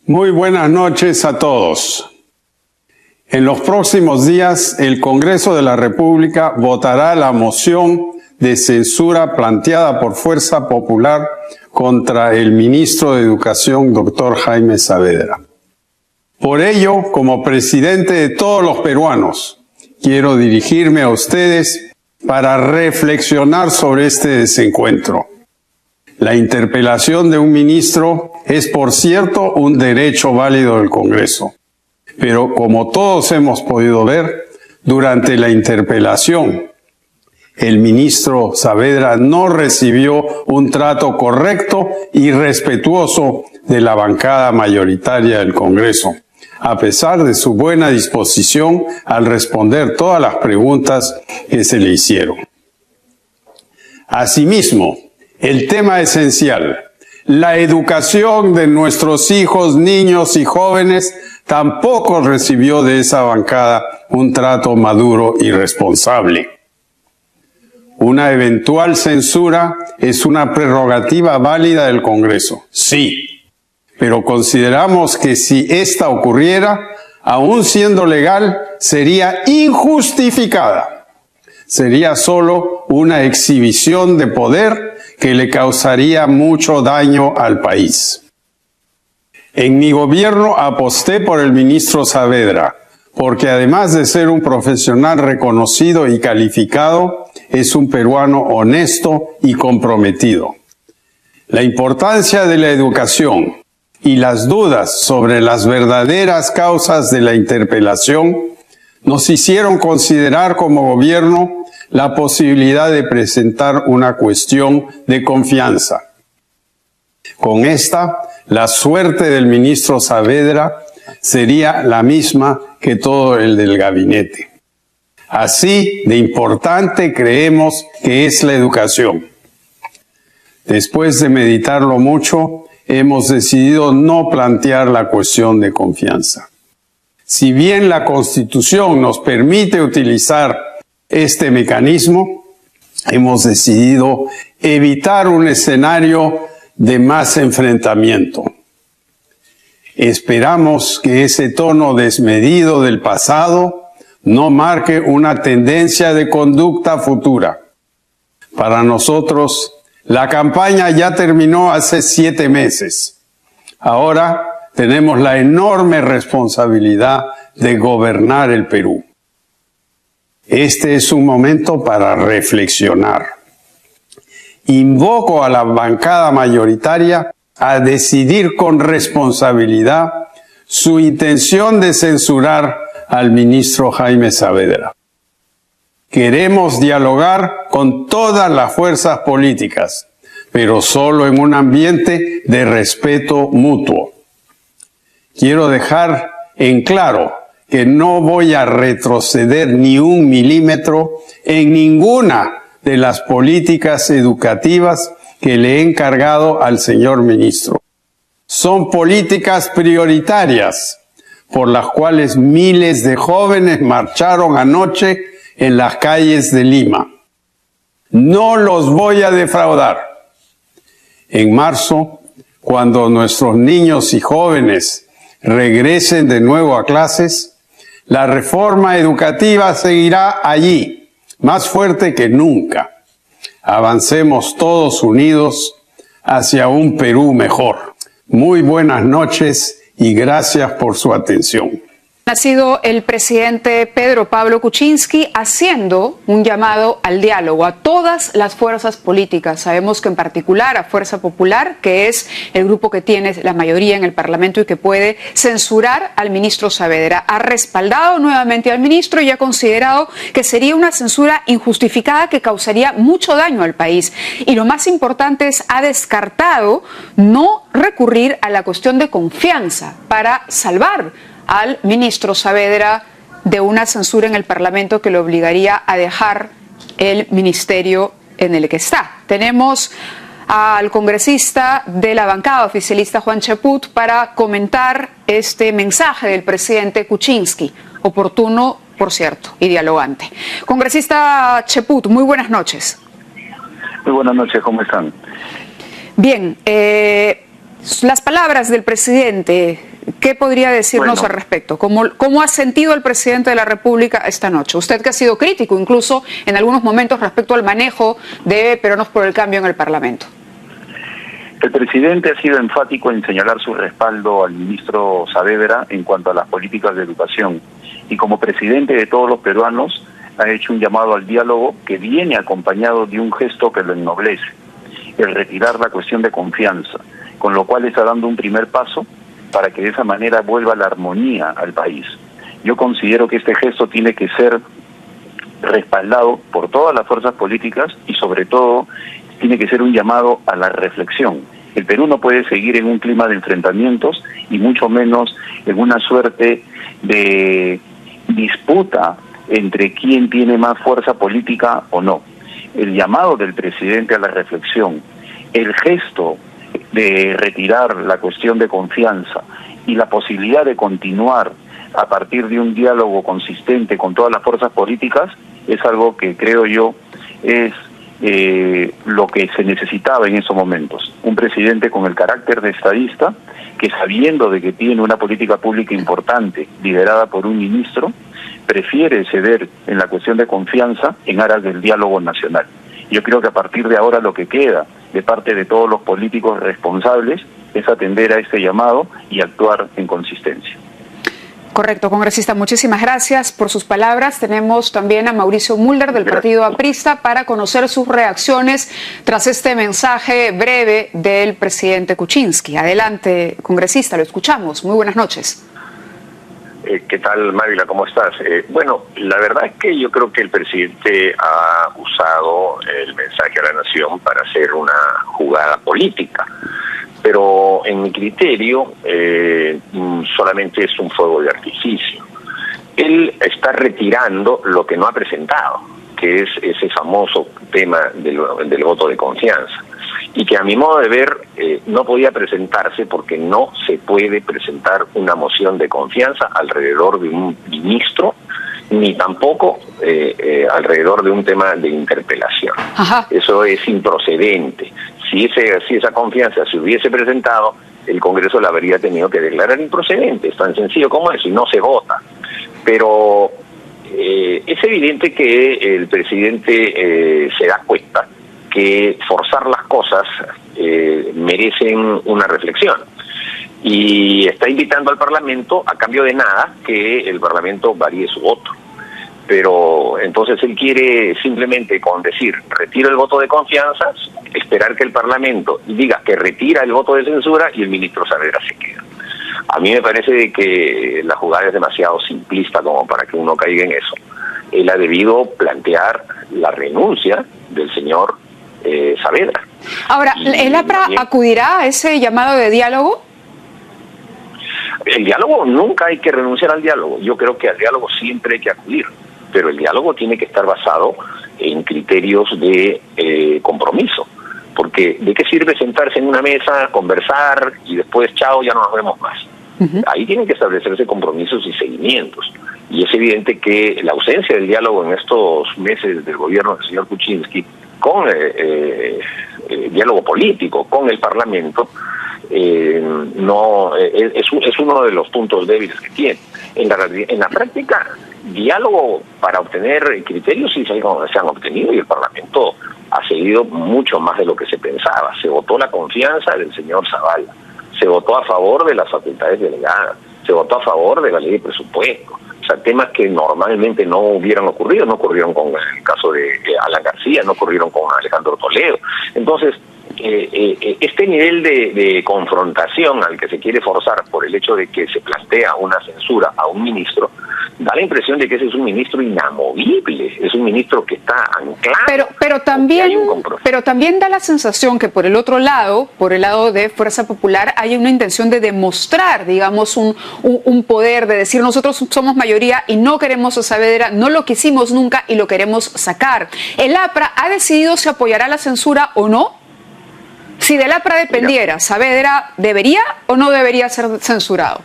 Muy buenas noches a todos. En los próximos días, el Congreso de la República votará la moción de censura planteada por Fuerza Popular contra el ministro de Educación, doctor Jaime Saavedra. Por ello, como presidente de todos los peruanos, quiero dirigirme a ustedes para reflexionar sobre este desencuentro. La interpelación de un ministro es, por cierto, un derecho válido del Congreso. Pero como todos hemos podido ver, durante la interpelación, el ministro Saavedra no recibió un trato correcto y respetuoso de la bancada mayoritaria del Congreso, a pesar de su buena disposición al responder todas las preguntas que se le hicieron. Asimismo, el tema esencial, la educación de nuestros hijos, niños y jóvenes, tampoco recibió de esa bancada un trato maduro y responsable. Una eventual censura es una prerrogativa válida del Congreso, sí, pero consideramos que si esta ocurriera, aun siendo legal, sería injustificada. Sería solo una exhibición de poder que le causaría mucho daño al país. En mi gobierno aposté por el ministro Saavedra, porque además de ser un profesional reconocido y calificado, es un peruano honesto y comprometido. La importancia de la educación y las dudas sobre las verdaderas causas de la interpelación nos hicieron considerar como gobierno la posibilidad de presentar una cuestión de confianza. Con esta, la suerte del ministro Saavedra sería la misma que todo el del gabinete. Así de importante creemos que es la educación. Después de meditarlo mucho, hemos decidido no plantear la cuestión de confianza. Si bien la Constitución nos permite utilizar este mecanismo, hemos decidido evitar un escenario de más enfrentamiento. Esperamos que ese tono desmedido del pasado no marque una tendencia de conducta futura. Para nosotros, la campaña ya terminó hace 7 meses. Ahora tenemos la enorme responsabilidad de gobernar el Perú. Este es un momento para reflexionar. Invoco a la bancada mayoritaria a decidir con responsabilidad su intención de censurar al ministro Jaime Saavedra. Queremos dialogar con todas las fuerzas políticas, pero solo en un ambiente de respeto mutuo. Quiero dejar en claro que no voy a retroceder ni un milímetro en ninguna de las políticas educativas que le he encargado al señor ministro. Son políticas prioritarias por las cuales miles de jóvenes marcharon anoche en las calles de Lima. No los voy a defraudar. En marzo, cuando nuestros niños y jóvenes regresen de nuevo a clases, la reforma educativa seguirá allí, más fuerte que nunca. Avancemos todos unidos hacia un Perú mejor. Muy buenas noches y gracias por su atención. Ha sido el presidente Pedro Pablo Kuczynski haciendo un llamado al diálogo a todas las fuerzas políticas. Sabemos que en particular a Fuerza Popular, que es el grupo que tiene la mayoría en el Parlamento y que puede censurar al ministro Saavedra, ha respaldado nuevamente al ministro y ha considerado que sería una censura injustificada que causaría mucho daño al país. Y lo más importante es, ha descartado no recurrir a la cuestión de confianza para salvar al ministro Saavedra de una censura en el Parlamento que lo obligaría a dejar el ministerio en el que está. Tenemos al congresista de la bancada oficialista, Juan Cheput, para comentar este mensaje del presidente Kuczynski, oportuno, por cierto, y dialogante. Congresista Cheput, muy buenas noches. Muy buenas noches, ¿cómo están? Bien, las palabras del presidente ¿Qué podría decirnos al respecto? ¿Cómo ha sentido el presidente de la República esta noche? Usted que ha sido crítico incluso en algunos momentos respecto al manejo de Peruanos por el Cambio en el Parlamento. El presidente ha sido enfático en señalar su respaldo al ministro Saavedra en cuanto a las políticas de educación y como presidente de todos los peruanos ha hecho un llamado al diálogo que viene acompañado de un gesto que lo ennoblece, el retirar la cuestión de confianza, con lo cual está dando un primer paso para que de esa manera vuelva la armonía al país. Yo considero que este gesto tiene que ser respaldado por todas las fuerzas políticas y sobre todo tiene que ser un llamado a la reflexión. El Perú no puede seguir en un clima de enfrentamientos y mucho menos en una suerte de disputa entre quién tiene más fuerza política o no. El llamado del presidente a la reflexión, el gesto de retirar la cuestión de confianza y la posibilidad de continuar a partir de un diálogo consistente con todas las fuerzas políticas es algo que creo yo es lo que se necesitaba en esos momentos. Un presidente con el carácter de estadista que sabiendo de que tiene una política pública importante liderada por un ministro, prefiere ceder en la cuestión de confianza en aras del diálogo nacional. Yo creo que a partir de ahora lo que queda de parte de todos los políticos responsables es atender a este llamado y actuar en consistencia. Correcto, congresista. Muchísimas gracias por sus palabras. Tenemos también a Mauricio Mulder del Partido Aprista para conocer sus reacciones tras este mensaje breve del presidente Kuczynski. Adelante, congresista, lo escuchamos. Muy buenas noches. ¿Qué tal, Mávila? ¿Cómo estás? Bueno, la verdad es que yo creo que el presidente ha usado el mensaje a la nación para hacer una jugada política. Pero en mi criterio solamente es un fuego de artificio. Él está retirando lo que no ha presentado, que es ese famoso tema del voto de confianza, y que a mi modo de ver no podía presentarse porque no se puede presentar una moción de confianza alrededor de un ministro, ni tampoco alrededor de un tema de interpelación. Ajá. Eso es improcedente. Si esa confianza se hubiese presentado, el Congreso la habría tenido que declarar improcedente. Es tan sencillo como eso, y no se vota. Pero es evidente que el presidente se da cuenta que forzar las cosas merecen una reflexión. Y está invitando al Parlamento, a cambio de nada, que el Parlamento varíe su voto. Pero entonces él quiere simplemente con decir retiro el voto de confianza, esperar que el Parlamento diga que retira el voto de censura y el ministro Saavedra se queda. A mí me parece que la jugada es demasiado simplista como para que uno caiga en eso. Él ha debido plantear la renuncia del señor Saavedra. Ahora, ¿el APRA acudirá a ese llamado de diálogo? El diálogo, nunca hay que renunciar al diálogo. Yo creo que al diálogo siempre hay que acudir. Pero el diálogo tiene que estar basado en criterios de compromiso, porque ¿de qué sirve sentarse en una mesa, conversar y después chao, ya no nos vemos más? Ahí tienen que establecerse compromisos y seguimientos, y es evidente que la ausencia del diálogo en estos meses del gobierno del señor Kuczynski con diálogo político con el Parlamento no es uno de los puntos débiles que tiene. En la práctica, diálogo para obtener criterios sí se han obtenido, y el Parlamento ha seguido mucho más de lo que se pensaba. Se votó la confianza del señor Zavala, se votó a favor de las facultades delegadas, se votó a favor de la ley de presupuesto. O sea, temas que normalmente no hubieran ocurrido, no ocurrieron con el caso de Alan García, no ocurrieron con Alejandro Toledo. Entonces, este nivel de confrontación al que se quiere forzar por el hecho de que se plantea una censura a un ministro, da la impresión de que ese es un ministro inamovible, es un ministro que está anclado. Pero también da la sensación que por el otro lado, por el lado de Fuerza Popular, hay una intención de demostrar, digamos, un poder, de decir nosotros somos mayoría y no queremos a Saavedra, no lo quisimos nunca y lo queremos sacar. ¿El APRA ha decidido si apoyará la censura o no? Si del APRA dependiera, ¿Saavedra debería o no debería ser censurado?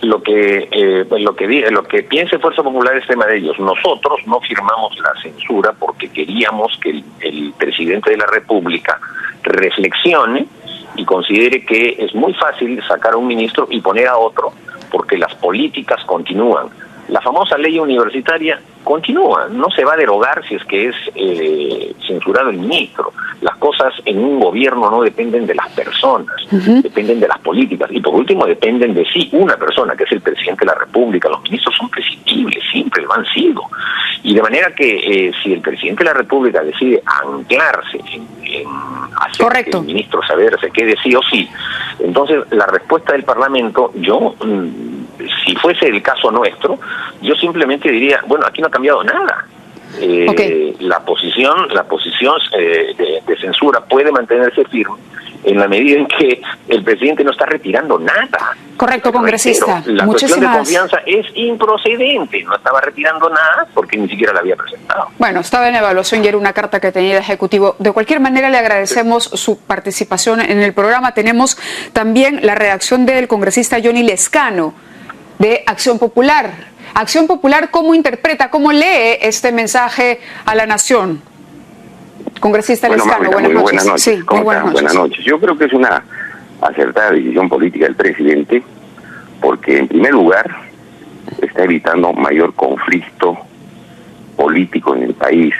Lo que piense Fuerza Popular es tema de ellos. Nosotros no firmamos la censura porque queríamos que el presidente de la República reflexione y considere que es muy fácil sacar a un ministro y poner a otro, porque las políticas continúan. La famosa ley universitaria continúa, no se va a derogar si es que es censurado el ministro. Las cosas en un gobierno no dependen de las personas, dependen de las políticas, y por último dependen de sí una persona, que es el presidente de la República. Los ministros son prescindibles, siempre lo han sido. Y de manera que si el presidente de la República decide anclarse en hacer Correcto. que el ministro Saavedra se quede sí o sí, entonces la respuesta del Parlamento, si fuese el caso nuestro, yo simplemente diría, bueno, aquí no ha cambiado nada. Okay. La posición de censura puede mantenerse firme en la medida en que el presidente no está retirando nada. Correcto, congresista. Reitero, la cuestión de confianza es improcedente, no estaba retirando nada porque ni siquiera la había presentado. Bueno, estaba en evaluación y era una carta que tenía el Ejecutivo. De cualquier manera, le agradecemos su participación en el programa. Tenemos también la reacción del congresista Johnny Lescano, de Acción Popular. Acción Popular, ¿cómo interpreta, cómo lee este mensaje a la nación? Congresista Lescano, buenas noches. Sí, muy buenas noches. Buenas noches. Yo creo que es una acertada decisión política del presidente, porque en primer lugar está evitando mayor conflicto político en el país.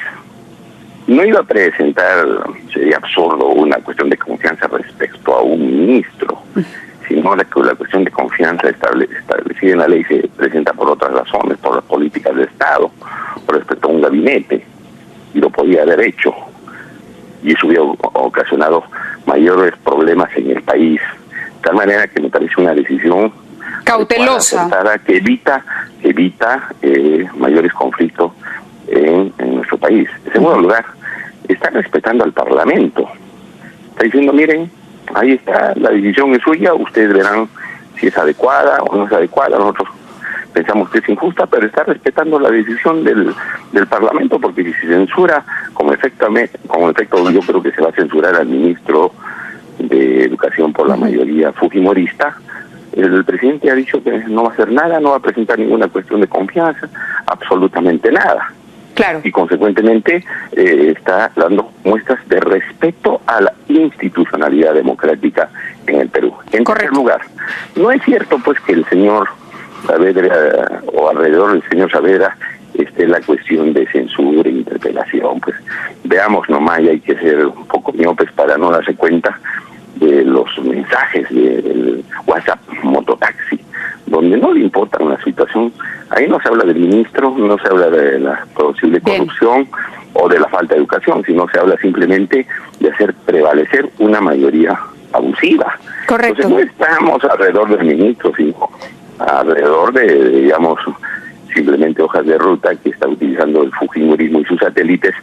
No iba a presentar, sería absurdo, una cuestión de confianza respecto a un ministro, sino la cuestión de confianza establecida en la ley se presenta por otras razones, por las políticas de Estado, por respecto a un gabinete, y lo podía haber hecho, y eso hubiera ocasionado mayores problemas en el país, de tal manera que me parece una decisión cautelosa, que evita mayores conflictos en nuestro país. En segundo lugar, está respetando al Parlamento, está diciendo, miren, ahí está, la decisión es suya, ustedes verán si es adecuada o no es adecuada. Nosotros pensamos que es injusta, pero está respetando la decisión del Parlamento, porque si se censura, como efecto yo creo que se va a censurar al ministro de Educación por la mayoría fujimorista. El presidente ha dicho que no va a hacer nada, no va a presentar ninguna cuestión de confianza, absolutamente nada. Claro. Y consecuentemente está dando muestras de respeto a la institucionalidad democrática en el Perú. En tercer lugar, no es cierto pues que el señor Saavedra o alrededor del señor Saavedra esté la cuestión de censura e interpelación. Pues veamos nomás, y hay que ser un poco miopes para no darse cuenta de los mensajes del WhatsApp mototaxi, donde no le importa una situación. Ahí no se habla del ministro, no se habla de la posible corrupción o de la falta de educación, sino se habla simplemente de hacer prevalecer una mayoría abusiva. Correcto. Entonces no estamos alrededor del ministro, sino alrededor de, digamos, simplemente hojas de ruta que está utilizando el fujimorismo y sus satélites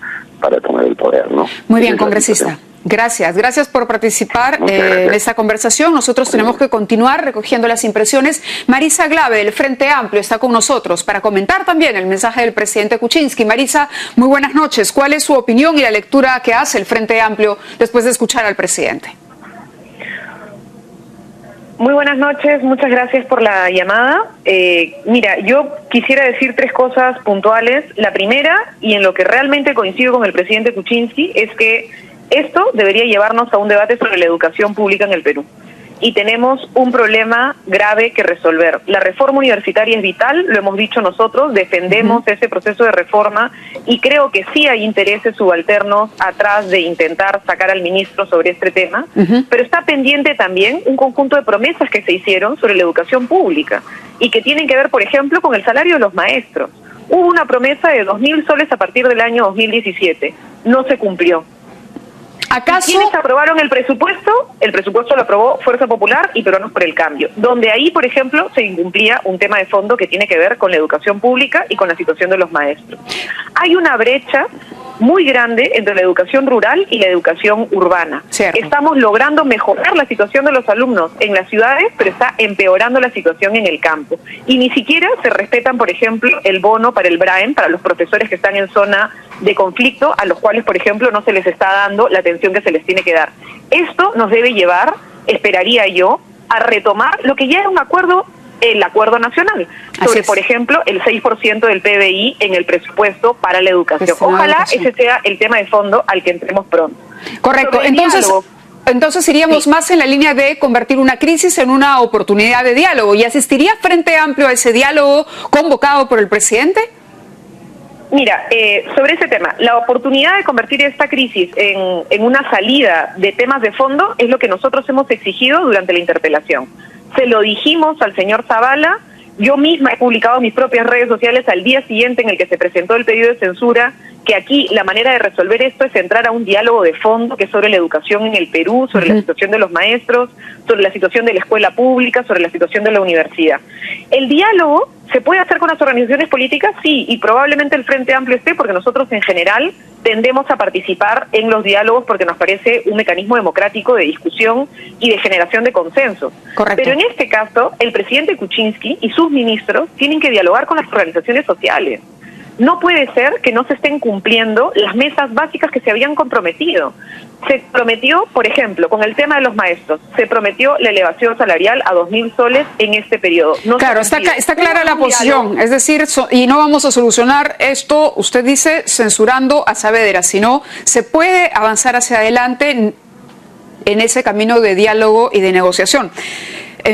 para tomar el poder, ¿no? Muy bien, congresista. Gracias por participar en esta conversación. Nosotros tenemos que continuar recogiendo las impresiones. Marisa Glave, del Frente Amplio, está con nosotros para comentar también el mensaje del presidente Kuczynski. Marisa, muy buenas noches. ¿Cuál es su opinión y la lectura que hace el Frente Amplio después de escuchar al presidente? Muy buenas noches, muchas gracias por la llamada. Mira, yo quisiera decir tres cosas puntuales. La primera, y en lo que realmente coincido con el presidente Kuczynski, es que esto debería llevarnos a un debate sobre la educación pública en el Perú. Y tenemos un problema grave que resolver. La reforma universitaria es vital, lo hemos dicho nosotros, defendemos ese proceso de reforma y creo que sí hay intereses subalternos atrás de intentar sacar al ministro sobre este tema, pero está pendiente también un conjunto de promesas que se hicieron sobre la educación pública y que tienen que ver, por ejemplo, con el salario de los maestros. Hubo una promesa de 2.000 soles a partir del año 2017, no se cumplió. ¿Acaso? ¿Quiénes aprobaron el presupuesto? El presupuesto lo aprobó Fuerza Popular y Peruanos por el Cambio, donde ahí, por ejemplo, se incumplía un tema de fondo que tiene que ver con la educación pública y con la situación de los maestros. Hay una brecha muy grande entre la educación rural y la educación urbana. Cierto. Estamos logrando mejorar la situación de los alumnos en las ciudades, pero está empeorando la situación en el campo. Y ni siquiera se respetan, por ejemplo, el bono para el BRAEM, para los profesores que están en zona de conflicto, a los cuales, por ejemplo, no se les está dando la atención que se les tiene que dar. Esto nos debe llevar, esperaría yo, a retomar lo que ya era un acuerdo, el acuerdo nacional, sobre, por ejemplo, el 6% del PBI en el presupuesto para la educación. Ojalá ese sea el tema de fondo al que entremos pronto. Correcto. Sobre Entonces, diálogo, entonces iríamos más en la línea de convertir una crisis en una oportunidad de diálogo. ¿Y asistiría Frente Amplio a ese diálogo convocado por el presidente? Mira, sobre ese tema, la oportunidad de convertir esta crisis en una salida de temas de fondo es lo que nosotros hemos exigido durante la interpelación. Se lo dijimos al señor Zavala. Yo misma he publicado en mis propias redes sociales al día siguiente en el que se presentó el pedido de censura, que aquí la manera de resolver esto es entrar a un diálogo de fondo que es sobre la educación en el Perú, sobre la situación de los maestros, sobre la situación de la escuela pública, sobre la situación de la universidad. El diálogo se puede hacer con las organizaciones políticas, sí, y probablemente el Frente Amplio esté, porque nosotros en general tendemos a participar en los diálogos porque nos parece un mecanismo democrático de discusión y de generación de consenso. Correcto. Pero en este caso, el presidente Kuczynski y sus ministros tienen que dialogar con las organizaciones sociales. No puede ser que no se estén cumpliendo las mesas básicas que se habían comprometido. Se prometió, por ejemplo, con el tema de los maestros, se prometió la elevación salarial a 2.000 soles en este periodo. Claro, está clara la posición, es decir, y no vamos a solucionar esto, usted dice, censurando a Saavedra, sino se puede avanzar hacia adelante en ese camino de diálogo y de negociación.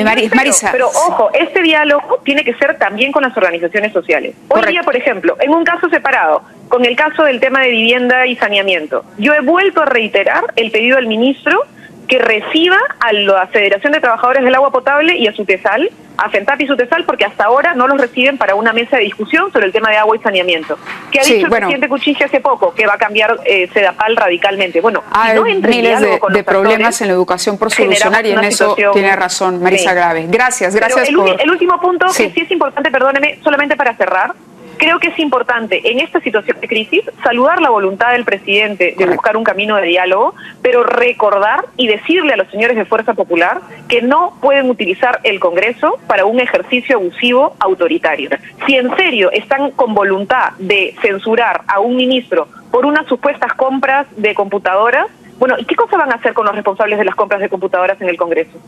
Marisa. Pero ojo, este diálogo tiene que ser también con las organizaciones sociales. Hoy día, por ejemplo, en un caso separado, con el caso del tema de vivienda y saneamiento, yo he vuelto a reiterar el pedido al ministro que reciba a la Federación de Trabajadores del Agua Potable y a SUTESAL, a FENTAP y SUTESAL, porque hasta ahora no los reciben para una mesa de discusión sobre el tema de agua y saneamiento. ¿Qué ha dicho el presidente Kuczynski hace poco? Que va a cambiar Sedapal radicalmente. Bueno, hay miles de problemas en la educación por solucionar y en eso tiene razón Marisa Grave. Gracias el último punto, que sí es importante, perdóneme, solamente para cerrar. Creo que es importante en esta situación de crisis saludar la voluntad del presidente de buscar un camino de diálogo, pero recordar y decirle a los señores de Fuerza Popular que no pueden utilizar el Congreso para un ejercicio abusivo autoritario. Si en serio están con voluntad de censurar a un ministro por unas supuestas compras de computadoras, bueno, ¿y qué cosa van a hacer con los responsables de las compras de computadoras en el Congreso?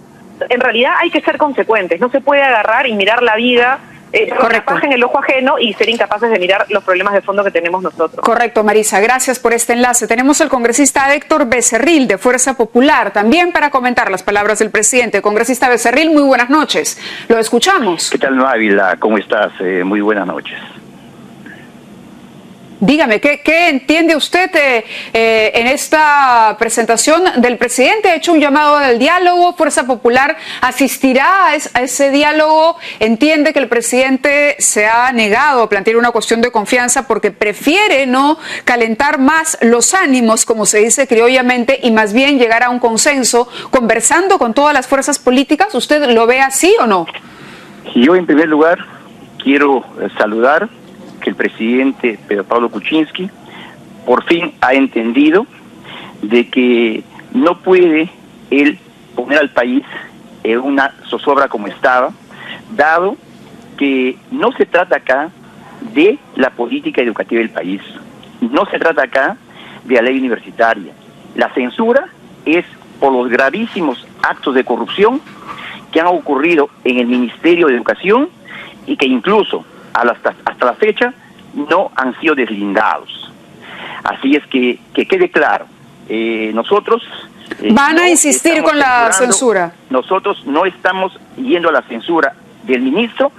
En realidad hay que ser consecuentes, no se puede agarrar y mirar la vida en el ojo ajeno y ser incapaces de mirar los problemas de fondo que tenemos nosotros. Correcto, Marisa, gracias por este enlace. Tenemos al congresista Héctor Becerril de Fuerza Popular, también para comentar las palabras del presidente. Congresista Becerril, muy buenas noches. Lo escuchamos. ¿Qué tal, Mávila? ¿Cómo estás? Muy buenas noches. Dígame, ¿qué entiende usted en esta presentación del presidente? ¿Ha hecho un llamado al diálogo? ¿Fuerza Popular asistirá a ese diálogo? ¿Entiende que el presidente se ha negado a plantear una cuestión de confianza porque prefiere no calentar más los ánimos, como se dice criollamente, y más bien llegar a un consenso conversando con todas las fuerzas políticas? ¿Usted lo ve así o no? Yo, en primer lugar, quiero saludar que el presidente Pedro Pablo Kuczynski por fin ha entendido de que no puede él poner al país en una zozobra como estaba, dado que no se trata acá de la política educativa del país, no se trata acá de la ley universitaria. La censura es por los gravísimos actos de corrupción que han ocurrido en el Ministerio de Educación y que incluso hasta la fecha no han sido deslindados. Así es que quede claro, nosotros van a insistir con la censura. Nosotros no estamos yendo a la censura del ministro,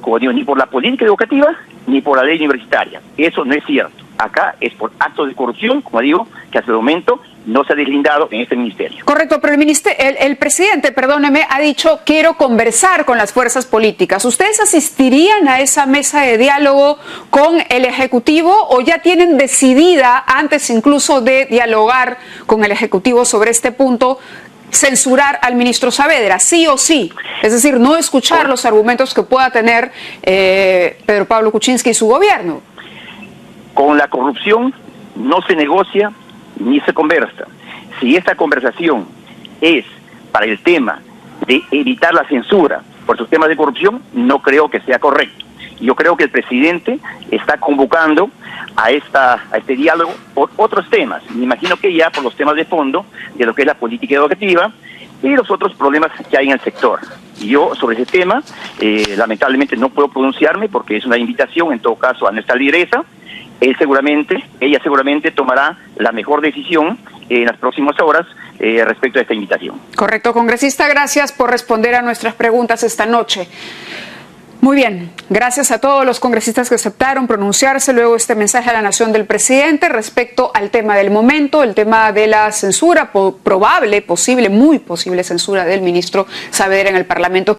como digo, ni por la política educativa ni por la ley universitaria. Eso no es cierto. Acá es por actos de corrupción, como digo, que hasta el momento no se ha deslindado en este ministerio. Correcto, pero el presidente, perdóneme, ha dicho quiero conversar con las fuerzas políticas. ¿Ustedes asistirían a esa mesa de diálogo con el Ejecutivo o ya tienen decidida, antes incluso de dialogar con el Ejecutivo sobre este punto, censurar al ministro Saavedra, sí o sí? Es decir, no escuchar los argumentos que pueda tener Pedro Pablo Kuczynski y su gobierno. Con la corrupción no se negocia ni se conversa. Si esta conversación es para el tema de evitar la censura por sus temas de corrupción, no creo que sea correcto. Yo creo que el presidente está convocando a este diálogo por otros temas. Me imagino que ya por los temas de fondo de lo que es la política educativa y los otros problemas que hay en el sector. Yo sobre ese tema, lamentablemente no puedo pronunciarme porque es una invitación en todo caso a nuestra lideresa. Ella seguramente tomará la mejor decisión en las próximas horas respecto a esta invitación. Correcto, congresista, gracias por responder a nuestras preguntas esta noche. Muy bien, gracias a todos los congresistas que aceptaron pronunciarse luego de este mensaje a la nación del presidente respecto al tema del momento, el tema de la censura, probable, posible, muy posible censura del ministro Saavedra en el Parlamento.